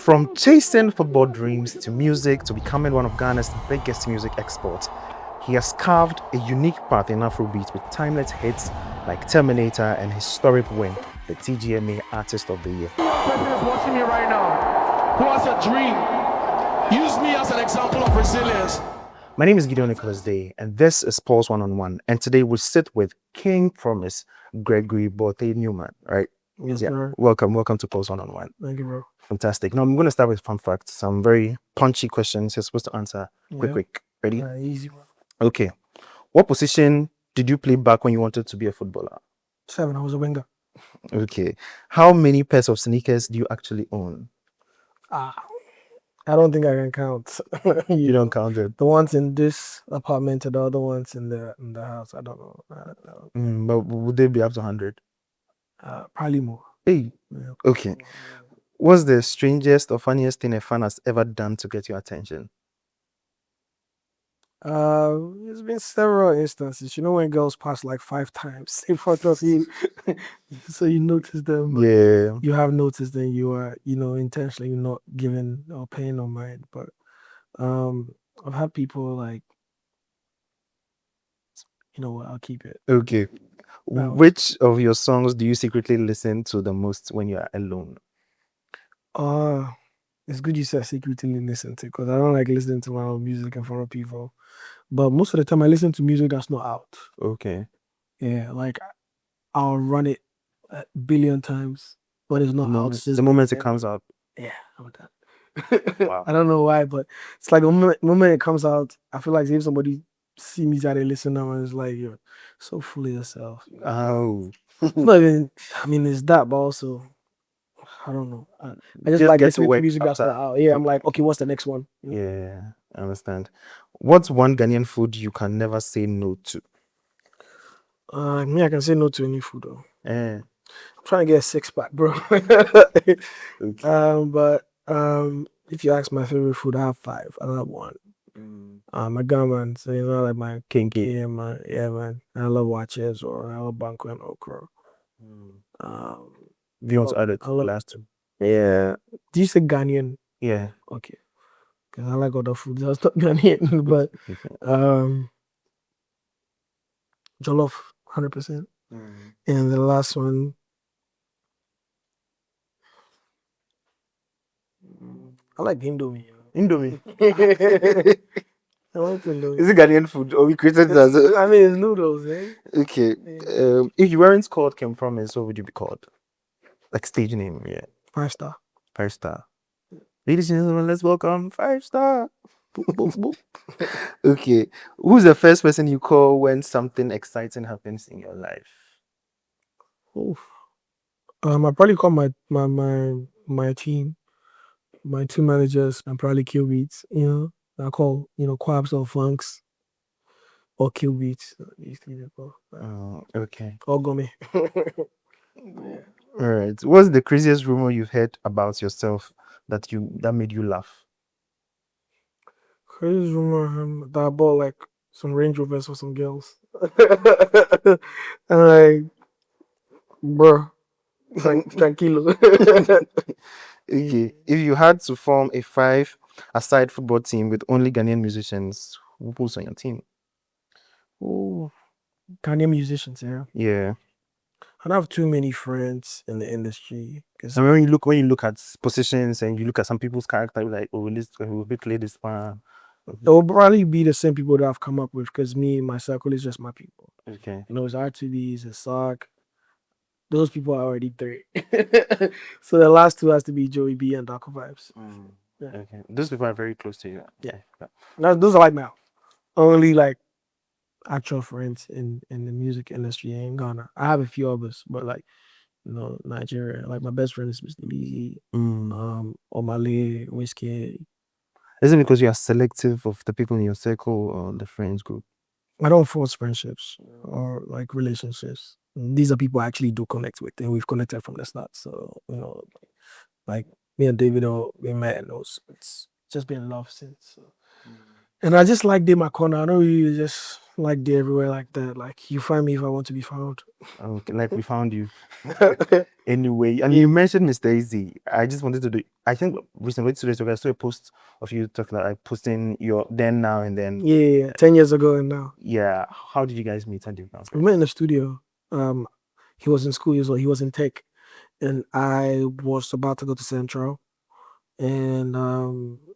From chasing football dreams to music to becoming one of Ghana's biggest music exports, he has carved a unique path in Afrobeats with timeless hits like Terminator and historic win, the TGMA Artist of the Year. Person is watching me right now who has a dream. Use me as an example of resilience. My name is Gideon Nicholas Day, and this is Pulse One-on-One. And today we sit with King Promise Gregory Bote Newman, right? Yes, sir. Welcome to Pulse One-on-One. Thank you, bro. Fantastic. Now I'm going to start with fun facts, some very punchy questions you're supposed to answer quick. Ready? Easy, bro. Okay. What position did you play back when you wanted to be a footballer? 7. I was a winger. Okay. How many pairs of sneakers do you actually own? I don't think I can count. You don't count it. The ones in this apartment and the other ones in the house. I don't know. But would they be up to 100? Probably more. Hey. Yeah. Okay. What's the strangest or funniest thing a fan has ever done to get your attention? There's been several instances. You know when girls pass like 5 times in front of you, so you notice them. But Yeah. you have noticed that you are, intentionally not giving or paying no mind. But I've had people like, you know what? I'll keep it. Okay. Which of your songs do you secretly listen to the most when you are alone? It's good you said secretly listen to, because I don't like listening to my own music in front of people. But most of the time I listen to music that's not out. Okay. Yeah, like I'll run it a billion times, but it's not out. The moment it comes out. Yeah, I'm done. Wow. I don't know why, but it's like the moment it comes out, I feel like if somebody see me try to listen now and it's like, you're so full of yourself. Oh. It's not even, I mean, it's that, but also, I don't know. I just like get listening to to music that's not out. Yeah, I'm like, okay, what's the next one? Yeah, I understand. What's one Ghanaian food you can never say no to? Me, I can say no to any food though. Eh. I'm trying to get a 6-pack, bro. Okay. But if you ask my favorite food, I have 5. I have 1. I'm a Ghanaman, so like my Kinky. yeah, man. I love watches or I love banku and okra. Do you want to add it to the last two? Yeah. Do you say Ghanaian? Yeah. Okay. Because I like other foods. That's not Ghanaian, but jollof, 100%. And the last one, I like Indomie. Indomie. I like Indomie. Is it Ghanaian food or we created it as a... I mean, it's noodles, eh? Okay. If you weren't called King Promise, what would you be called? Like stage name, yeah. 5 star. 5 star. Ladies and gentlemen, let's welcome 5 star. Boop, boop, boop. Okay. Who's the first person you call when something exciting happens in your life? I probably call my team, my 2 managers, and probably Kill Beats. I call Quabs or Funks or Kill Beats. These 3 people. Okay. Or Gome. All right. What's the craziest rumor you've heard about yourself that made you laugh? Crazy rumor that I bought like some Range Rovers for some girls. And like, bro, tranquilo. Okay. If you had to form a 5-a-side football team with only Ghanaian musicians, who's on your team? Ghanaian musicians, yeah. Yeah. I don't have too many friends in the industry. So when you look at positions and you look at some people's character, you're like, oh, we'll play this one. It will probably be the same people that I've come up with, because my circle is just my people. Okay. It's R2Ds, it's Sock. Those people are already 3. So the last 2 has to be Joey B and Darko Vibes. Yeah. Okay. Those people are very close to you. Yeah. Those are like my only like actual friends in the music industry in Ghana. I have a few others, but like, Nigeria. Like my best friend is Mr. Lee, Omale, Whiskey. Is it because you are selective of the people in your circle or the friends group? I don't force friendships or like relationships. These are people I actually do connect with, and we've connected from the start. So, like me and David, we met, and it's just been love since. So. And I just like day my corner. I don't really just like day everywhere like that. Like you find me if I want to be found. Okay, like we found you. Anyway, and you Yeah. mentioned Mr. Easy. I just wanted to do. I think recently 2 days ago, I saw a post of you talking like posting your then, now, and then. Yeah, 10 years ago and now. Yeah. How did you guys meet? How did you guys We met in the studio. Um, he was in school, he was in tech, and I was about to go to Central. And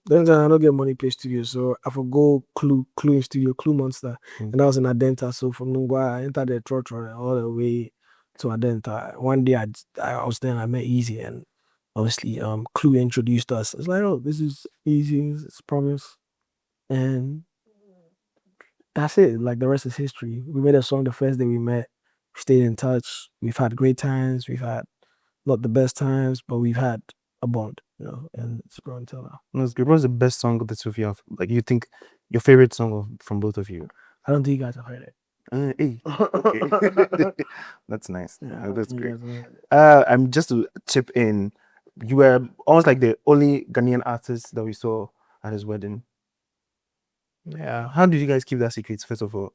then I don't get money pay studio, so I for go Clue in studio, Clue Monster, Mm. and I was in Adenta. So from Lungwa, I entered the trotro all the way to Adenta. One day I was there and I met Easy, and obviously Clue introduced us. It's like, oh, this is Easy, it's Promise, and that's it. Like the rest is history. We made a song the first day we met. We stayed in touch. We've had great times. We've had not the best times, but we've had a bond, and it's grown until now. That's good. What's the best song of the two of you have? Like you think your favorite song from both of you? I don't think you guys have heard it. Hey, okay. That's nice. Yeah, That's you great. guys have heard it. I'm just to chip in. You were almost like the only Ghanaian artist that we saw at his wedding. Yeah. How did you guys keep that secret? First of all,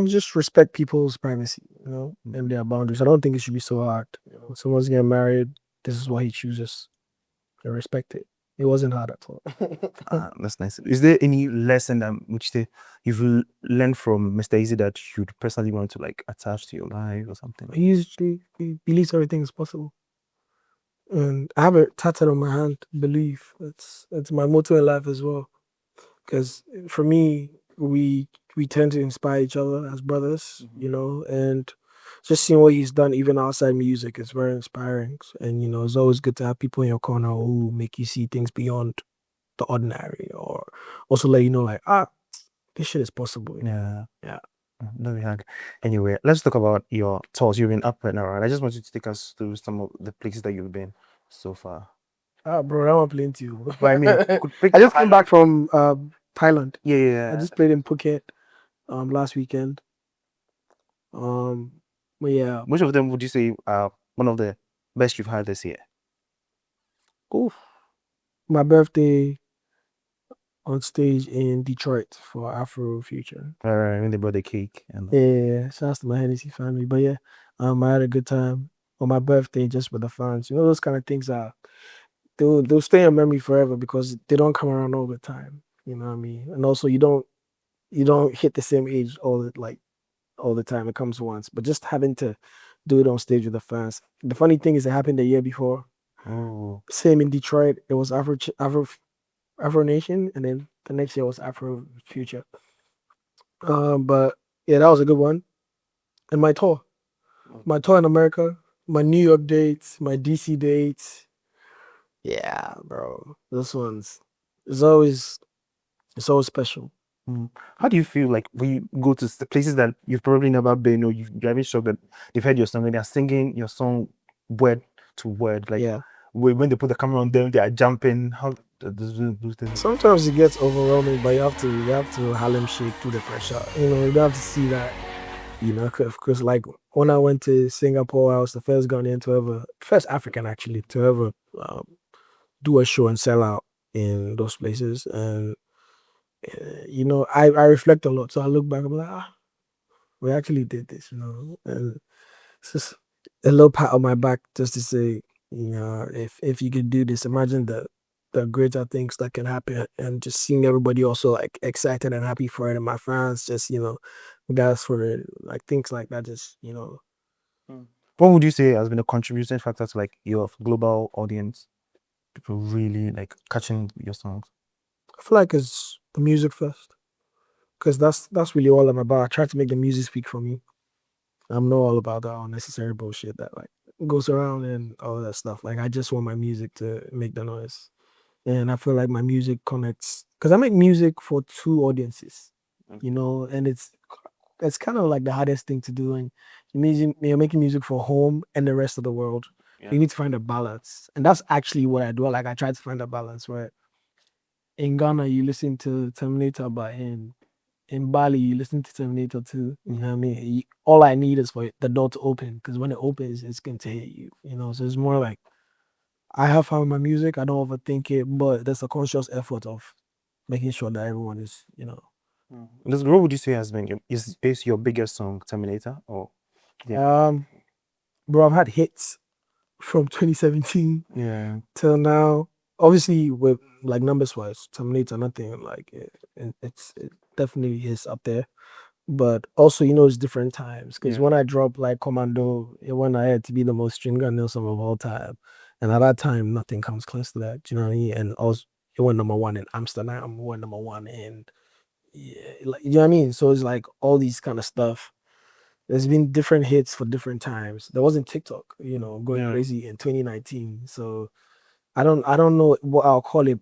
Just respect people's privacy, and their boundaries. I don't think it should be so hard. Someone's getting married. This is what he chooses. I respect it. It wasn't hard at all. that's nice. Is there any lesson that which you've learned from Mr. Easy that you'd personally want to like attach to your life or something? He believes everything is possible. And I have it tattooed on my hand, belief. It's my motto in life as well. Because for me, we tend to inspire each other as brothers, and just seeing what he's done even outside music is very inspiring. And it's always good to have people in your corner who make you see things beyond the ordinary, or also let you know like, this shit is possible. Yeah. Yeah. No, we had. Anyway, let's talk about your tours. You've been up and around. I just want you to take us through some of the places that you've been so far. Bro, that one playing to you. But I mean, could pick I just came back from Thailand. Yeah, yeah. I just played in Phuket last weekend. But yeah, Which of them would you say are one of the best you've had this year? oof. My birthday on stage in Detroit for Afro Future. When they brought the cake and Yeah, shout out to my Hennessy family. But yeah, I had a good time on my birthday just with the fans. Those kind of things are they'll stay in memory forever because they don't come around all the time. You know what I mean? And also you don't hit the same age all the time. It comes once. But just having to do it on stage with the fans. The funny thing is it happened the year before. oh, Same in Detroit. It was Afro Nation, and then the next year was Afro Future. But yeah, that was a good one. And my tour in America, my New York dates, my DC dates. Yeah, bro, those ones. It's always special. how do you feel like when you go to the places that you've probably never been, or you're having shocked that they've heard your song and they're singing your song word to word? Like Yeah. when they put the camera on them, they are jumping. How those things? Sometimes it gets overwhelming, but you have to Harlem shake through the pressure. You don't have to see that. Because like when I went to Singapore, I was the first Ghanaian to ever, first African actually, to ever do a show and sell out in those places. And I reflect a lot. So I look back, I'm like, we actually did this, and it's just a little pat on my back just to say, if you could do this, imagine the greater things that can happen, and just seeing everybody also like excited and happy for it, and my fans just guys for it, like things like that, just What would you say has been a contributing factor to like your global audience? People really like catching your songs. I feel like it's the music first, because that's really all I'm about. I try to make the music speak for me. I'm not all about that unnecessary bullshit that like goes around and all that stuff. Like I just want my music to make the noise. And I feel like my music connects because I make music for two audiences, and it's kind of like the hardest thing to do. And you're making music for home and the rest of the world. Yeah. You need to find a balance, and that's actually what I do. Like I try to find a balance where in Ghana you listen to Terminator, but in Bali you listen to Terminator too. You know what I mean? All I need is for the door to open, because when it opens, it's going to hit you. So it's more like I have fun with my music. I don't overthink it, but there's a conscious effort of making sure that everyone is, you know. What would you say has been is your biggest song, Terminator? Or Bro, I've had hits from 2017 yeah, till now. Obviously, with like numbers wise, Terminator, nothing like it definitely is up there. But also, you know, it's different times because Yeah. when I dropped like Commando, it went ahead to be the most streamed Ghanaian song of all time, and at that time, nothing comes close to that. Do you know what I mean? And also, it went number one in Amsterdam, it went number one in, yeah, like, you know what I mean. So it's like all these kind of stuff. There's been different hits for different times. There wasn't TikTok, you know, going Yeah. crazy in 2019. So I don't know what I'll call it.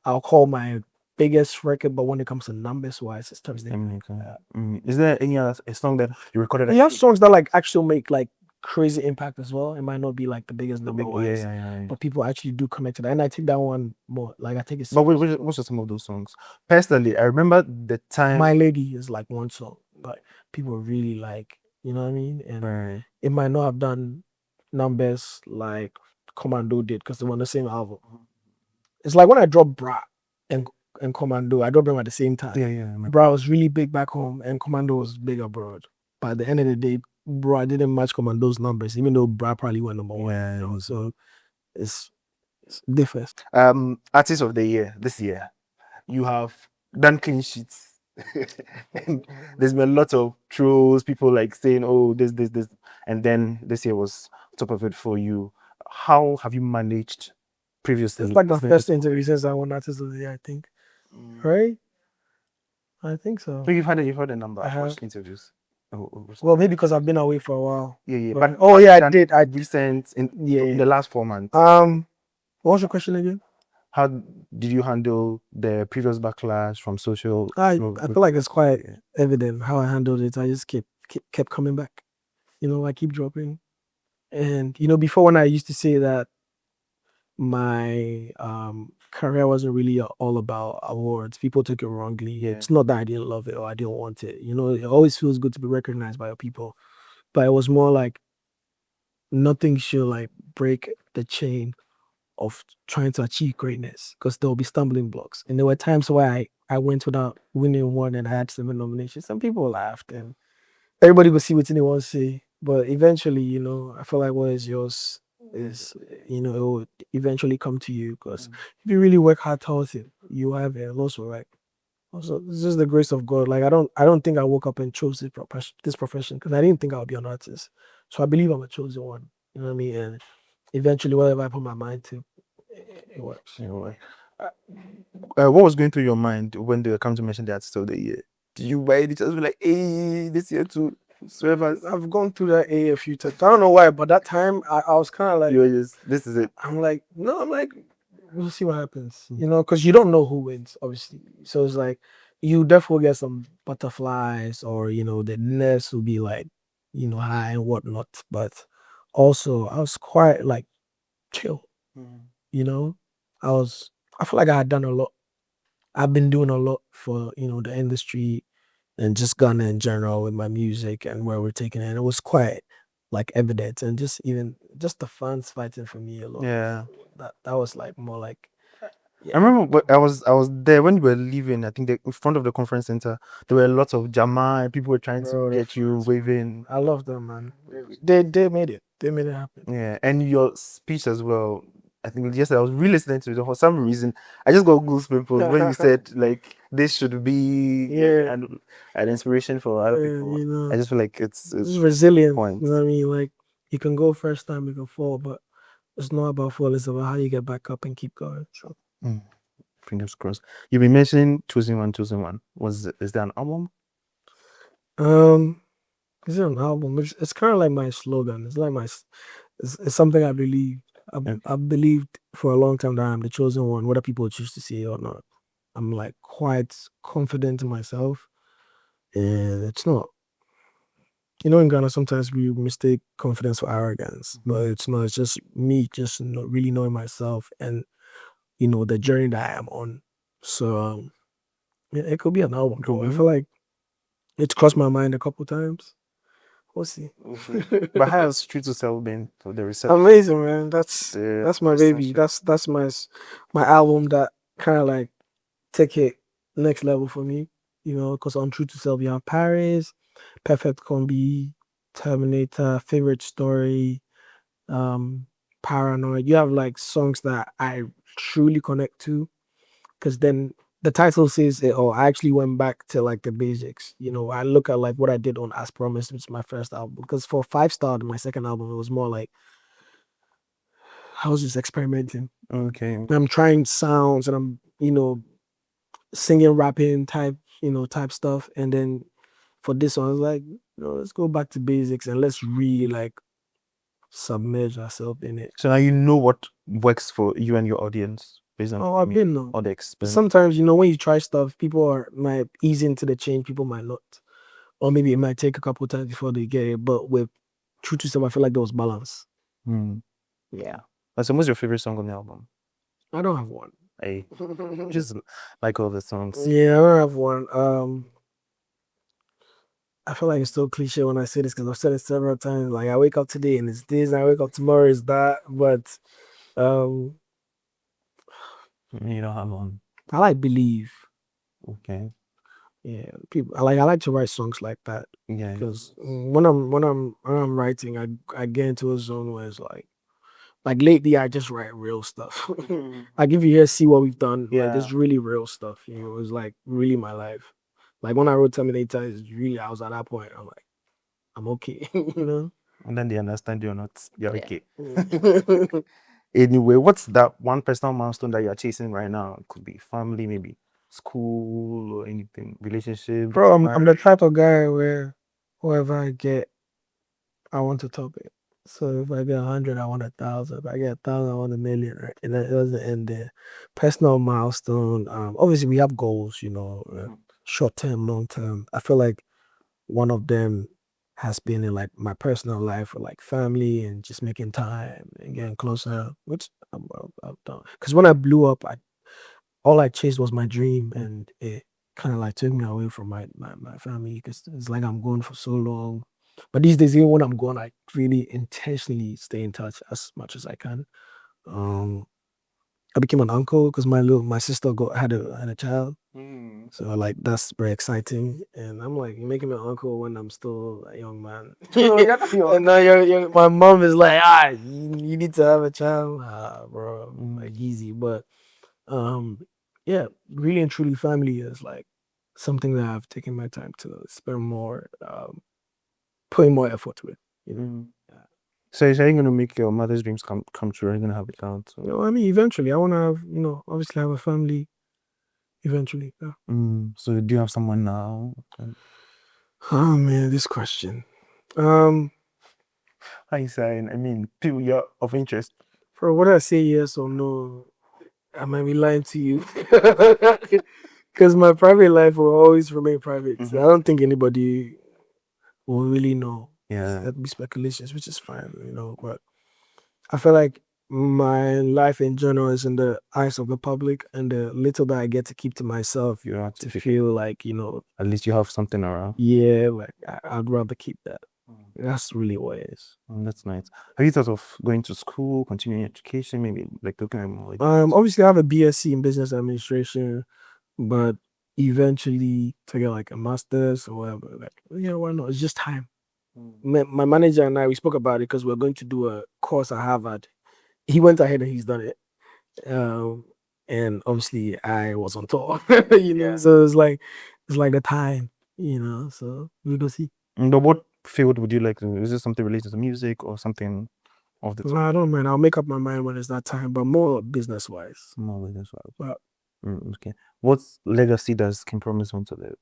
I'll call my biggest record, but when it comes to numbers wise, it's Terminator. Terminator. Is there any other a song that you recorded? You have songs that like actually make like crazy impact as well. It might not be like the biggest The number big, wise, yeah. but people actually do connect to that, and I take that one more. Like I take it. But what's some of those songs? Personally, I remember the time. My Lady is like one song, but people really like, you know what I mean? And Right. it might not have done numbers like Commando did because they were on the same album. It's like when I dropped Bra and Commando, I dropped them at the same time. Yeah, I remember. Bra was really big back home and Commando was big abroad. But at the end of the day, Bra didn't match Commando's numbers, even though Bra probably went number one. Yeah. You know? So it's different. Artist of the year this year, you have done clean sheets. And there's been a lot of trolls, people like saying, "Oh, this," and then this year was top of it for you. How have you managed previously? It's like the first interview since I won Artist of the Year, I think. Right? I think so. So you've had a number I of have. interviews. Well, maybe because I've been away for a while. Yeah. But But yeah, I than did. recent in Yeah. the last 4 months. What was your question again? How did you handle the previous backlash from social? I feel like it's quite evident how I handled it. I just kept coming back. You know, I keep dropping. And you know, before when I used to say that my career wasn't really all about awards, people took it wrongly. Yeah. It's not that I didn't love it or I didn't want it. You know, it always feels good to be recognized by your people. But it was more like nothing should like break the chain of trying to achieve greatness because there will be stumbling blocks. And there were times where I went without winning one and I had 7 nominations. Some people laughed and everybody would see what they want to say. But eventually, you know, I feel like what is yours is, you know, it will eventually come to you because if you really work hard towards it, you have it. And also, like, also, it's just the grace of God. Like, I don't think I woke up and chose this profession because I didn't think I would be an artist. So I believe I'm a chosen one. You know what I mean? And eventually, whatever I put my mind to, it works. What was going through your mind when they were coming to mention the artist of the year? Did you by any chance be like, "Hey, this year too"? I've gone through that a few times. I don't know why, but that time I was kind of like, You were just, this is it. I'm like, no, I'm like, we'll see what happens, you know, because you don't know who wins, obviously. So it's like, you definitely get some butterflies, or you know, the nest will be like, you know, high and whatnot. But also, I was quite like chill, you know. I feel like I had done a lot. I've been doing a lot for, you know, the industry and just Ghana in general with my music and where we're taking it. And it was quite like evident, and just even just the fans fighting for me a lot. Yeah. That was like more like, I remember I was there when you were leaving. I think in front of the conference center, there were lots of Jama. People were trying Bro, to the get you waving. I love them, man. They made it. They made it happen. Yeah, and your speech as well. I think yesterday I was re-listening to it for some reason. I just got goosebumps when you said like this should be Yeah. an inspiration for other people. You know, I just feel like it's just resilient. point. You know what I mean? Like, you can go first time, you can fall, but it's not about fall. It's about how you get back up and keep going. So. Fingers crossed. You've been mentioning choosing one. Is there an album? Is it an album? It's kind of like my slogan. It's like it's something I believe. I've believed for a long time that I'm the chosen one, whether people choose to see it or not. I'm like quite confident in myself, and it's not. You know, in Ghana, sometimes we mistake confidence for arrogance, but it's not. It's just me, just not really knowing myself, and you know the journey that I am on. So yeah, it could be an album. I feel like it's crossed my mind a couple times. We'll see. But how has Street to Sell been for the reception? Amazing, man. That's my baby. reception. That's my album that kind of like take it next level for me. Because on True to Self, you have Paris, Perfect Combi, Terminator, Favorite Story, um, Paranoid. You have like songs that I truly connect to. Because then the title says it all. I actually went back to like the basics. I look at like what I did on As Promised, which is my first album. Because for Five Star, my second album, it was more like I was just experimenting. Okay. I'm trying sounds and I'm, singing, rapping type stuff. And then for this one, I was like, let's go back to basics and let's really like submerge ourselves in it. So now you know what works for you and your audience based on Oh, I've been know. all the experience. Sometimes, when you try stuff, people might ease into the change, people might not. Or maybe it might take a couple times before they get it. But with True to Self, I feel like there was balance. Yeah. So what's your favorite song on the album? I don't have one. I just like all the songs. Yeah, I don't have one. I feel like it's so cliche when I say this because I've said it several times. Like I wake up today and it's this, and I wake up tomorrow is that. But You don't have one. I like Believe. Okay. Yeah, people. I like to write songs like that. Yeah. Because when I'm writing, I get into a zone where it's like lately I just write real stuff. Like if you hear See What We've Done, like it's really real stuff. It's like really my life. Like when I wrote Terminator, it's really I was at that point. I'm like, I'm okay. And then they understand you're not. You're Yeah. okay. Anyway, what's that one personal milestone that you're chasing right now? It could be family, maybe school or anything, relationship. Bro, I'm the type of guy where whoever I get, I want to top it. So if I get 100, I want 1,000. If I get 1,000, I want 1,000,000. Right? And it doesn't end there. Personal milestone. Obviously we have goals. Short term, long term. I feel like one of them has been in like my personal life or like family and just making time and getting closer, which I've done. Because when I blew up, all I chased was my dream, and it kind of like took me away from my family because it's like I'm going for so long. But these days, even when I'm going, I really intentionally stay in touch as much as I can. I became an uncle because my sister had a child. So like that's very exciting, and I'm like making me an uncle when I'm still a young man. And now my mom is like, you need to have a child, bro, like easy. But yeah, really and truly, family is like something that I've taken my time to spend more, putting more effort with. So you're going to make your mother's dreams come true? You're going to have a child? I mean, eventually, I want to have, obviously have a family. Eventually, yeah. So do you have someone now? Oh man, this question. How you saying? I mean, people you're of interest. For what I say yes or no, I might be lying to you. Because my private life will always remain private. I don't think anybody will really know. Yeah. That'd be speculations, which is fine, but I feel like my life in general is in the eyes of the public, and the little that I get to keep to myself, You have to feel like, at least you have something around. Yeah, like I'd rather keep that. That's really what it is. That's nice. Have you thought of going to school, continuing education, maybe like looking at more? Obviously I have a BSc in business administration, but eventually to get like a master's or whatever, like why not? It's just time. My manager and I, we spoke about it because we're going to do a course at Harvard. He went ahead and he's done it. And obviously I was on tour, so it's like the time, so we'll go see. But what field would you like to? Is it something related to music or something of the? No, I don't mind. I'll make up my mind when it's that time, but more business wise. More business wise. But okay. What legacy does Kim Promise want to leave?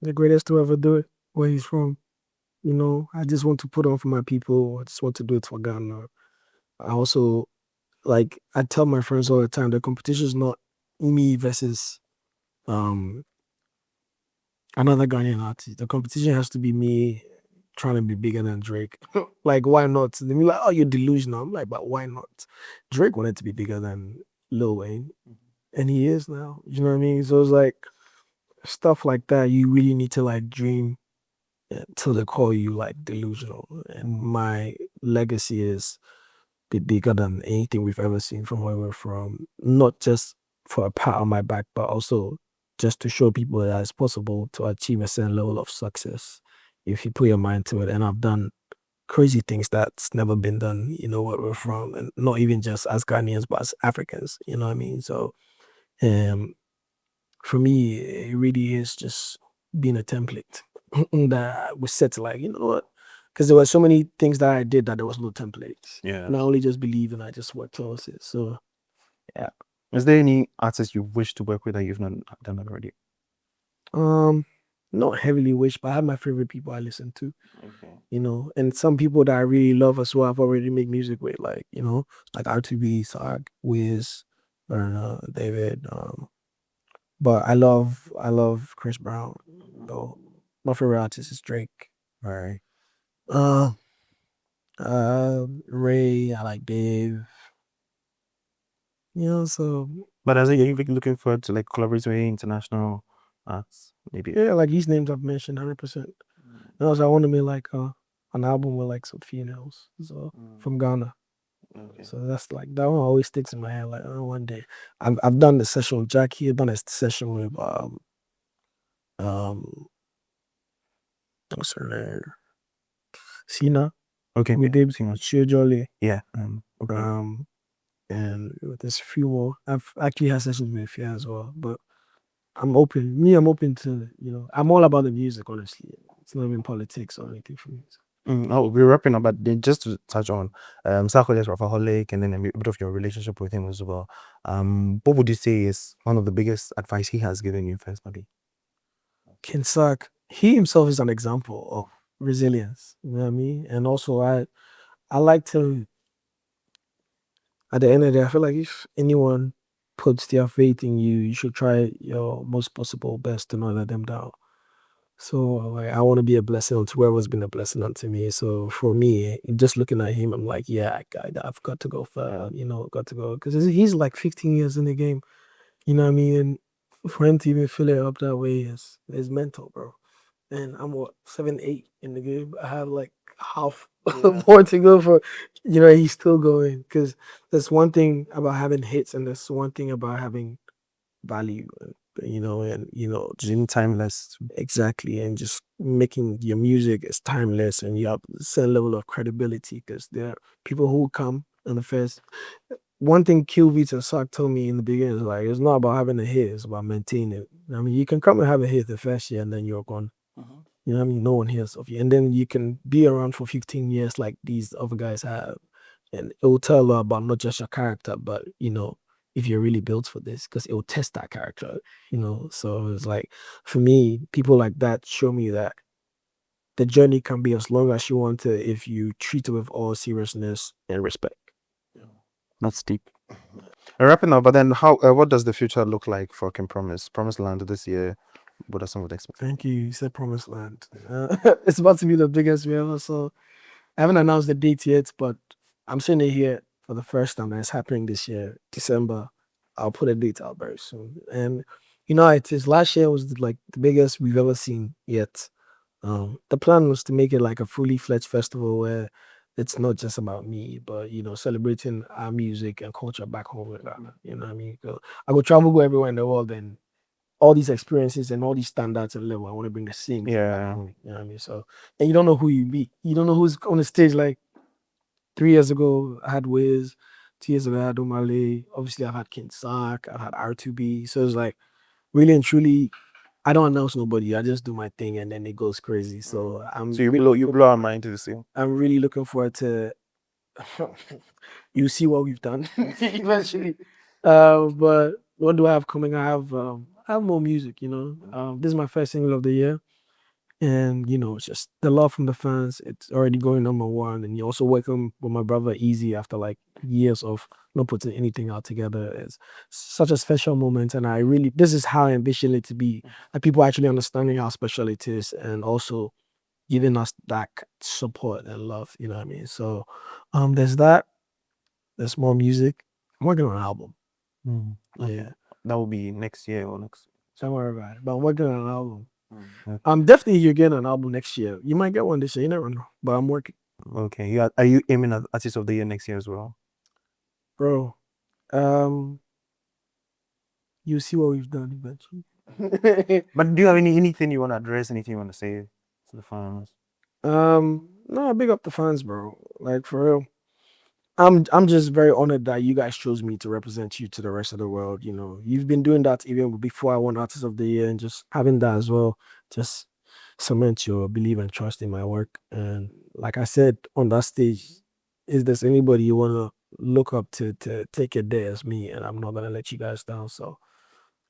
The greatest to ever do it, where he's from. I just want to put on for my people. I just want to do it for Ghana. I also, like, I tell my friends all the time, the competition is not me versus another Ghanaian artist. The competition has to be me trying to be bigger than Drake. Like, why not? They be like, oh, you're delusional. I'm like, but why not? Drake wanted to be bigger than Lil Wayne, and he is now. You know what I mean? So it's like stuff like that. You really need to like dream till they call you like delusional. And my legacy is be bigger than anything we've ever seen from where we're from. Not just for a pat on my back, but also just to show people that it's possible to achieve a certain level of success if you put your mind to it. And I've done crazy things that's never been done, where we're from, and not even just as Ghanaians, but as Africans, you know what I mean? So um for me, it really is just being a template that was set to, like, you know what? Because there were so many things that I did that there was no templates. Yeah. And I only just believed and I just worked towards it. So yeah. Is there any artist you wish to work with that you've not done already? Not heavily wish, but I have my favorite people I listen to, Okay. and some people that I really love as well I've already made music with, like, like R2B, Sag, Wiz, David. But I love Chris Brown, though. My favorite artist is Drake. Right. Uh, Ray, I like Dave. So But as are you looking forward to like collaborate with any international arts? Maybe. yeah, like these names I've mentioned, 100%. And also, I want to make like an album with like some females, so from Ghana. Okay. So that's like that one always sticks in my head. Like, oh, one day, I've done the session with Jackie. I've done a session with um what's her name? Sina. Okay. We did Sing us. Shio Jolly. Yeah. Okay. And there's a few more. I've actually had sessions with Fia as well. But I'm open. I'm open to, I'm all about the music, honestly. It's not even politics or anything for me. Oh, we're wrapping up, but then just to touch on Sarkozy's Rafaholic and then a bit of your relationship with him as well. What would you say is one of the biggest advice he has given you personally? Ken Sak, he himself is an example of resilience. You know what I mean? And also I like to, at the end of the day, I feel like if anyone puts their faith in you, you should try your most possible best to not let them down. So like, I want to be a blessing unto whoever's been a blessing unto me. So for me, just looking at him, I'm like, yeah, I've got to go for, got to go, because he's like 15 years in the game. You know what I mean? And for him to even fill it up that way is mental, bro. And I'm what, 7, 8 in the game. I have like half more to go for. He's still going, because there's one thing about having hits, and there's one thing about having value, and Just in timeless. exactly, and just making your music as timeless, and you have a certain level of credibility, because there are people who come in the first. One thing Kill Beats and Sock told me in the beginning is like, it's not about having a hit, it's about maintaining it. I mean, you can come and have a hit the first year and then you're gone. You know what I mean? No one hears of you. And then you can be around for 15 years like these other guys have. And it will tell a lot about not just your character, but, if you're really built for this, because it will test that character. So it's like, for me, people like that show me that the journey can be as long as you want to if you treat it with all seriousness and respect. That's deep. Wrapping up, but then what does the future look like for Kim Promised Land this year? What are some of the expectations? Thank you. You said Promised Land. It's about to be the biggest we ever saw. I haven't announced the date yet, but I'm seeing it here for the first time, and it's happening this year, December. I'll put a date out very soon. And it is, last year was like the biggest we've ever seen yet. The plan was to make it like a fully fledged festival where it's not just about me, but celebrating our music and culture back home in Ghana. You know what I mean? I go travel, go everywhere in the world, and all these experiences and all these standards and level, I want to bring the same thing back home. You know what I mean? So, and you don't know who you meet. You don't know who's on the stage. Like 3 years ago, I had Wiz. 2 years ago, I had Omale. Obviously, I've had King Sak. I've had R2B. So it's like, really and truly, I don't announce nobody. I just do my thing, and then it goes crazy. So So you blow our mind to see. I'm really looking forward to. You see what we've done eventually. But what do I have coming? I have more music. This is my first single of the year, and it's just the love from the fans. It's already going #1, and you also working with my brother Easy after like years of not putting anything out together. It's such a special moment, and this is how I envision it to be. Like, people actually understanding how special it is, and also giving us that support and love. You know what I mean? So, there's that. There's more music. I'm working on an album. Yeah. That will be next year or next. Don't worry about it. But I'm working on an album. Okay. Definitely you're getting an album next year. You might get one this year. You never know. But I'm working. Okay. Are you aiming at Artist of the Year next year as well? Bro. You see what we've done eventually. But do you have anything you want to address? Anything you want to say to the fans? No, big up the fans, bro. Like for real. I'm just very honored that you guys chose me to represent you to the rest of the world. You know, you've been doing that even before I won Artist of the Year, and just having that as well, just cement your belief and trust in my work. And like I said on that stage, is there's anybody you wanna look up to take it there as me, and I'm not gonna let you guys down. So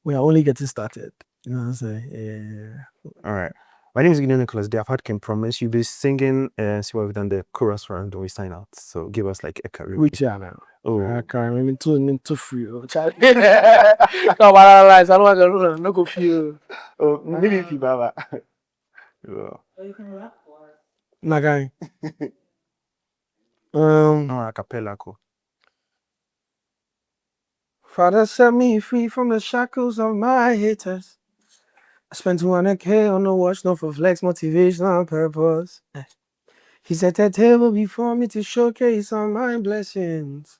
we are only getting started. You know what I'm saying? Yeah. All right. My name is Gideon Nicholas. I've had Can Promise. You'll be singing see what we've done the chorus round when we sign out. So give us like a career. Which are now? Oh, I can't remember into free. Come on, I don't want to no confuse. oh, maybe if you Baba. Yeah. Nagai. No, a cappella. Father set me free from the shackles of my haters. I spent 200K on the watch, not for flex, motivation, on purpose. He set a table before me to showcase all my blessings.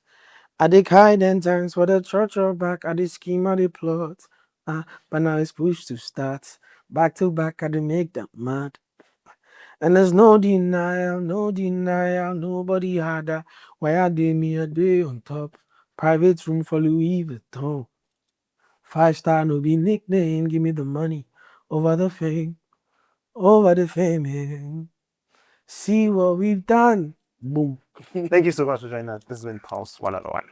I did hide and thanks for the church or back. I did scheme, I did plot. But now it's pushed to start. Back to back, I did make them mad. And there's no denial, nobody had that. Why I did me a day on top. Private room for Louis Vuitton. 5-star no be nickname, give me the money over the fame, See what we've done. Boom. Thank you so much for joining us. This has been Pulse 101.